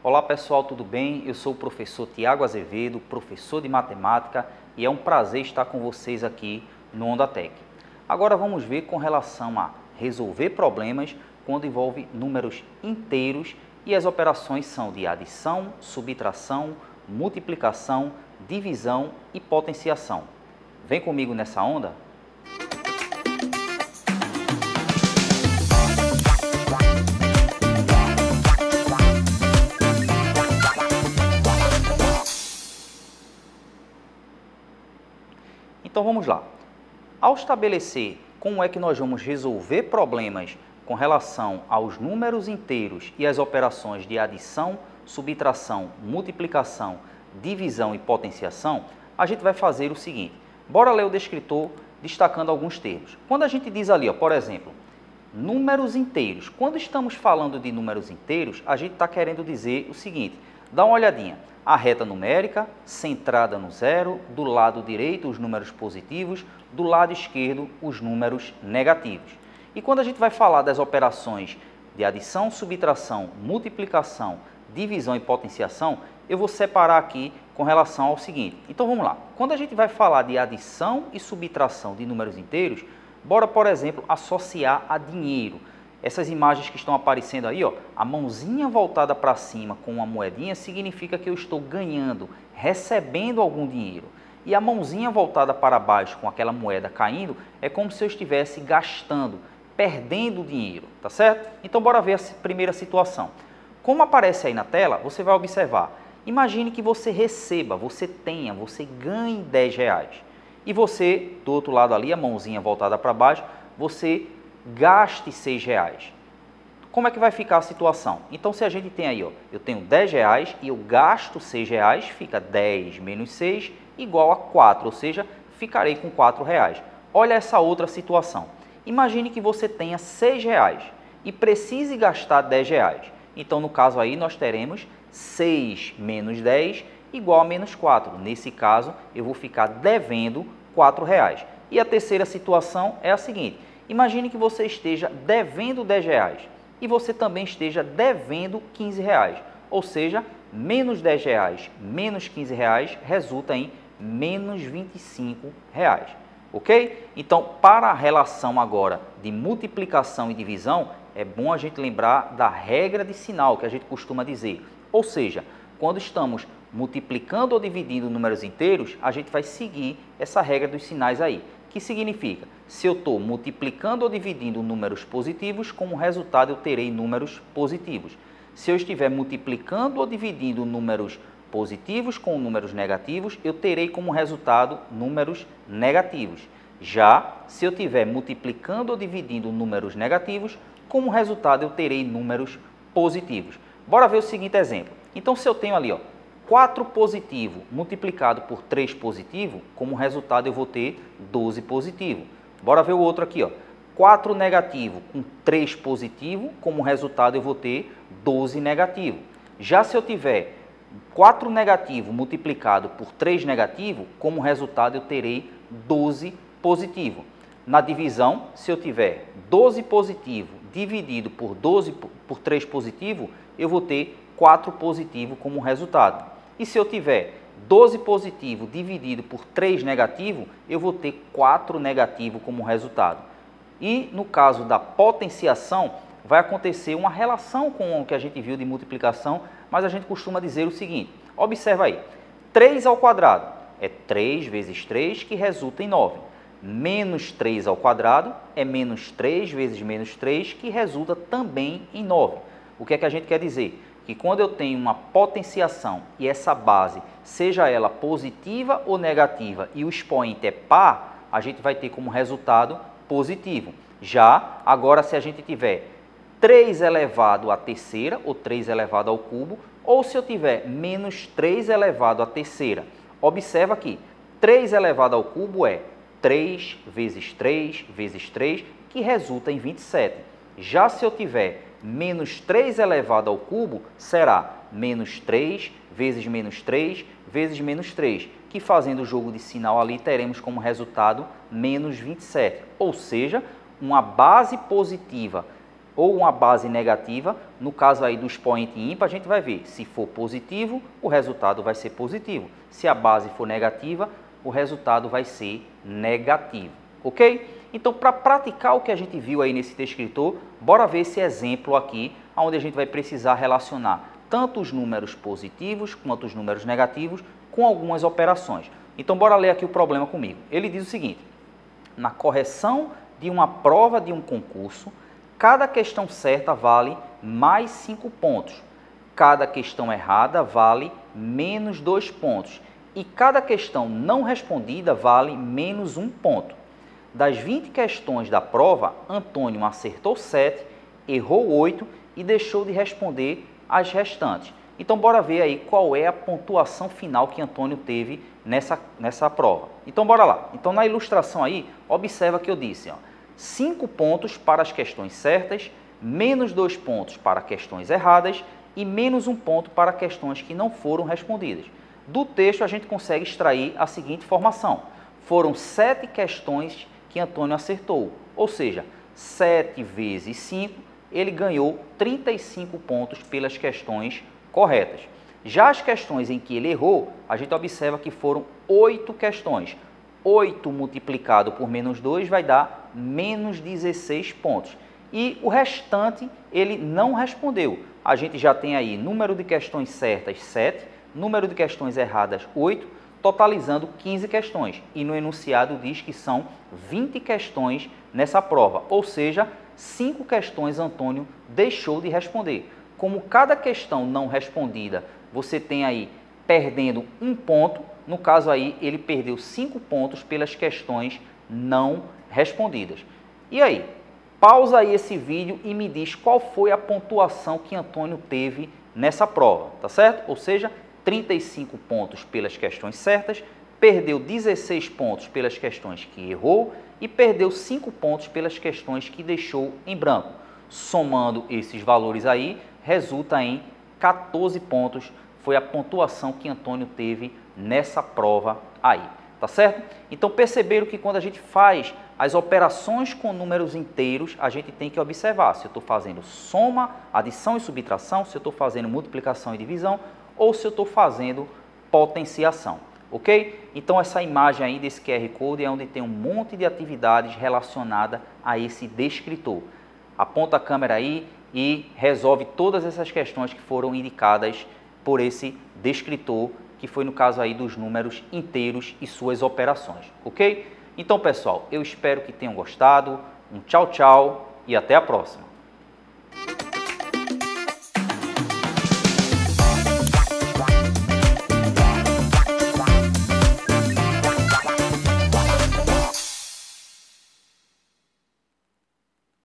Olá pessoal, tudo bem? Eu sou o professor Tiago Azevedo, professor de matemática, e é um prazer estar com vocês aqui no OndaTech. Agora vamos ver com relação a resolver problemas quando envolve números inteiros e as operações são de adição, subtração, multiplicação, divisão e potenciação. Vem comigo nessa onda? Então vamos lá. Ao estabelecer como é que nós vamos resolver problemas com relação aos números inteiros e as operações de adição, subtração, multiplicação, divisão e potenciação, a gente vai fazer o seguinte. Bora ler o descritor destacando alguns termos. Quando a gente diz ali, ó, por exemplo, números inteiros. Quando estamos falando de números inteiros, a gente está querendo dizer o seguinte. Dá uma olhadinha. A reta numérica, centrada no zero, do lado direito os números positivos, do lado esquerdo os números negativos. E quando a gente vai falar das operações de adição, subtração, multiplicação, divisão e potenciação, eu vou separar aqui com relação ao seguinte. Então vamos lá. Quando a gente vai falar de adição e subtração de números inteiros, bora, por exemplo, associar a dinheiro. Essas imagens que estão aparecendo aí, ó, a mãozinha voltada para cima com uma moedinha significa que eu estou ganhando, recebendo algum dinheiro. E a mãozinha voltada para baixo com aquela moeda caindo é como se eu estivesse gastando, perdendo dinheiro, tá certo? Então bora ver a primeira situação. Como aparece aí na tela, você vai observar. Imagine que você receba, você tenha, você ganhe R$10. E você, do outro lado ali, a mãozinha voltada para baixo, você gaste R$6. Como é que vai ficar a situação? Então, se a gente tem aí, ó, eu tenho R$10 e eu gasto R$6, fica 10 menos 6 igual a 4, ou seja, ficarei com R$4. Olha essa outra situação. Imagine que você tenha R$6 e precise gastar R$10. Então, no caso aí, nós teremos 6 menos 10 igual a menos 4. Nesse caso, eu vou ficar devendo R$4. E a terceira situação é a seguinte. Imagine que você esteja devendo R$10 e você também esteja devendo R$15. Ou seja, menos R$10 menos R$15 resulta em menos R$25. Ok? Então, para a relação agora de multiplicação e divisão, é bom a gente lembrar da regra de sinal que a gente costuma dizer. Ou seja, quando estamos multiplicando ou dividindo números inteiros, a gente vai seguir essa regra dos sinais aí. Que significa, se eu estou multiplicando ou dividindo números positivos, como resultado eu terei números positivos. Se eu estiver multiplicando ou dividindo números positivos com números negativos, eu terei como resultado números negativos. Já se eu estiver multiplicando ou dividindo números negativos, como resultado eu terei números positivos. Bora ver o seguinte exemplo. Então, se eu tenho ali, ó, 4 positivo multiplicado por 3 positivo, como resultado eu vou ter 12 positivo. Bora ver o outro aqui, ó. 4 negativo com 3 positivo, como resultado eu vou ter 12 negativo. Já se eu tiver 4 negativo multiplicado por 3 negativo, como resultado eu terei 12 positivo. Na divisão, se eu tiver 12 positivo dividido por 3 positivo, eu vou ter 4 positivo como resultado. E se eu tiver 12 positivo dividido por 3 negativo, eu vou ter 4 negativo como resultado. E no caso da potenciação, vai acontecer uma relação com o que a gente viu de multiplicação, mas a gente costuma dizer o seguinte, observa aí, 3 ao quadrado é 3 vezes 3 que resulta em 9. Menos 3 ao quadrado é menos 3 vezes menos 3 que resulta também em 9. O que é que a gente quer dizer? Que quando eu tenho uma potenciação e essa base, seja ela positiva ou negativa, e o expoente é par, a gente vai ter como resultado positivo. Já, agora se a gente tiver 3 elevado à terceira, ou 3 elevado ao cubo, ou se eu tiver menos 3 elevado à terceira, observa aqui, 3 elevado ao cubo é 3 vezes 3 vezes 3, que resulta em 27. Já se eu tiver menos 3 elevado ao cubo, será menos 3 vezes menos 3 vezes menos 3, que fazendo o jogo de sinal ali, teremos como resultado menos 27. Ou seja, uma base positiva ou uma base negativa, no caso aí do expoente ímpar, a gente vai ver, se for positivo, o resultado vai ser positivo. Se a base for negativa, o resultado vai ser negativo, ok? Então, para praticar o que a gente viu aí nesse descritor, bora ver esse exemplo aqui, onde a gente vai precisar relacionar tanto os números positivos quanto os números negativos com algumas operações. Então, bora ler aqui o problema comigo. Ele diz o seguinte: na correção de uma prova de um concurso, cada questão certa vale mais 5 pontos, cada questão errada vale menos 2 pontos e cada questão não respondida vale menos 1 ponto. Das 20 questões da prova, Antônio acertou 7, errou 8 e deixou de responder as restantes. Então, bora ver aí qual é a pontuação final que Antônio teve nessa prova. Então, bora lá. Então, na ilustração aí, observa que eu disse, ó, 5 pontos para as questões certas, menos 2 pontos para questões erradas e menos 1 ponto para questões que não foram respondidas. Do texto, a gente consegue extrair a seguinte informação. Foram 7 questões que Antônio acertou, ou seja, 7 vezes 5, ele ganhou 35 pontos pelas questões corretas. Já as questões em que ele errou, a gente observa que foram 8 questões. 8 multiplicado por menos 2 vai dar menos 16 pontos. E o restante ele não respondeu. A gente já tem aí número de questões certas 7, número de questões erradas 8, totalizando 15 questões. E no enunciado diz que são 20 questões nessa prova, ou seja, 5 questões Antônio deixou de responder. Como cada questão não respondida, você tem aí perdendo 1 ponto, no caso aí ele perdeu 5 pontos pelas questões não respondidas. E aí, pausa aí esse vídeo e me diz qual foi a pontuação que Antônio teve nessa prova, tá certo? Ou seja, 35 pontos pelas questões certas, perdeu 16 pontos pelas questões que errou e perdeu 5 pontos pelas questões que deixou em branco. Somando esses valores aí, resulta em 14 pontos, foi a pontuação que Antônio teve nessa prova aí, tá certo? Então perceberam que quando a gente faz as operações com números inteiros, a gente tem que observar se eu estou fazendo soma, adição e subtração, se eu estou fazendo multiplicação e divisão, ou se eu estou fazendo potenciação, ok? Então essa imagem aí desse QR Code é onde tem um monte de atividades relacionadas a esse descritor. Aponta a câmera aí e resolve todas essas questões que foram indicadas por esse descritor, que foi no caso aí dos números inteiros e suas operações, ok? Então pessoal, eu espero que tenham gostado, um tchau, tchau e até a próxima.